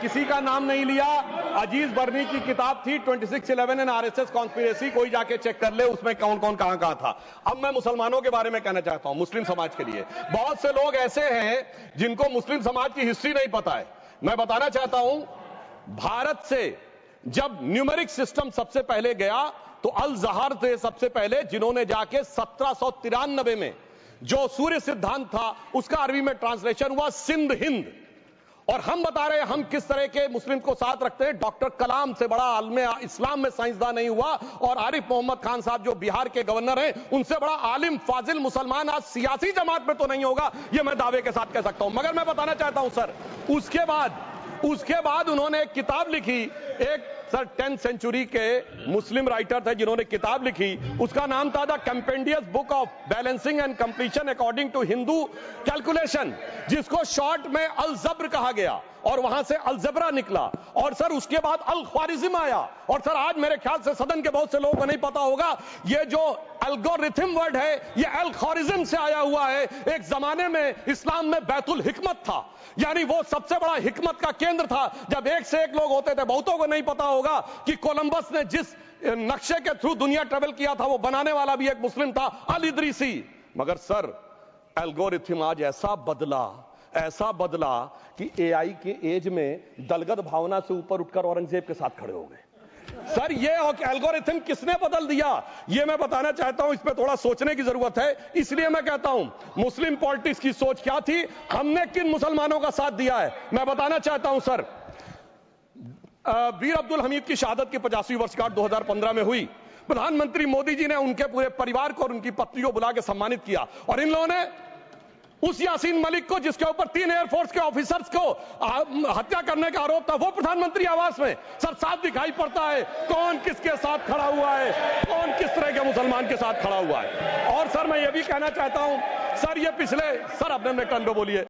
किसी का नाम नहीं लिया। अजीज बर्नी की किताब थी 2611 एंड आरएसएस कॉन्स्पिरेसी, कोई जाके चेक कर ले उसमें कौन कौन कहां था। अब मैं मुसलमानों के बारे में कहना चाहता हूं, मुस्लिम समाज के लिए बहुत से लोग ऐसे हैं जिनको मुस्लिम समाज की हिस्ट्री नहीं पता है। मैं बताना चाहता हूं, भारत से जब न्यूमेरिक सिस्टम सबसे पहले गया तो अल जहर थे सबसे पहले, जिन्होंने जाके 1793 में जो सूर्य सिद्धांत था उसका अरबी में ट्रांसलेशन हुआ सिंध हिंद। और हम बता रहे हैं हम किस तरह के मुस्लिम को साथ रखते हैं। डॉक्टर कलाम से बड़ा आलिम इस्लाम में साइंसदान नहीं हुआ, और आरिफ मोहम्मद खान साहब जो बिहार के गवर्नर हैं, उनसे बड़ा आलिम फाजिल मुसलमान आज सियासी जमात में तो नहीं होगा, यह मैं दावे के साथ कह सकता हूं। मगर मैं बताना चाहता हूं सर, उसके बाद उन्होंने एक किताब लिखी, एक सर 10th सेंचुरी के मुस्लिम राइटर थे जिन्होंने किताब लिखी, उसका नाम था the compendious book of balancing and completion according to Hindu calculation, जिसको शॉर्ट में अल जब्र कहा गया, और वहां से अलजबरा निकला। और सर उसके बाद अल ख्वारिज्म आया। और सर आज मेरे ख्याल से सदन के बहुत से लोगों को नहीं पता होगा, ये जो एल्गोरिथम वर्ड है ये अल ख्वारिज्म से आया हुआ है। एक जमाने में इस्लाम में बैतुल हिकमत था, यानी वो सबसे बड़ा हिकमत का केंद्र था, जब एक से एक लोग होते थे। बहुतों को नहीं पता होगा कि कोलंबस ने जिस नक्शे के थ्रू दुनिया ट्रेवल किया था वो बनाने वाला भी एक मुस्लिम था, अल इदरीसी। मगर सर एल्गोरिथम आज ऐसा बदला कि एआई के एज में दलगत भावना से ऊपर उठकर औरंगजेब के साथ खड़े हो गए। सर ये एल्गोरिथम किसने बदल दिया, ये मैं बताना चाहता हूं। इस पे थोड़ा सोचने की जरूरत है। इसलिए मैं कहता हूं मुस्लिम पॉलिटिक्स की सोच क्या थी, हमने किन मुसलमानों का साथ दिया है। मैं बताना चाहता हूं सर, वीर अब्दुल हमीद की शहादत की 50वीं वर्षगांठ 2015 में हुई। प्रधानमंत्री मोदी जी ने उनके पूरे परिवार को और उनकी पत्नी को बुला के सम्मानित किया, और इन लोगों ने उस यासीन मलिक को, जिसके ऊपर 3 एयरफोर्स के ऑफिसर्स को हत्या करने का आरोप था, वो प्रधानमंत्री आवास में। सर साफ दिखाई पड़ता है कौन किसके साथ खड़ा हुआ है, कौन किस तरह के मुसलमान के साथ खड़ा हुआ है। और सर मैं ये भी कहना चाहता हूं सर, ये पिछले सर अपने टर्न पे बोलिए।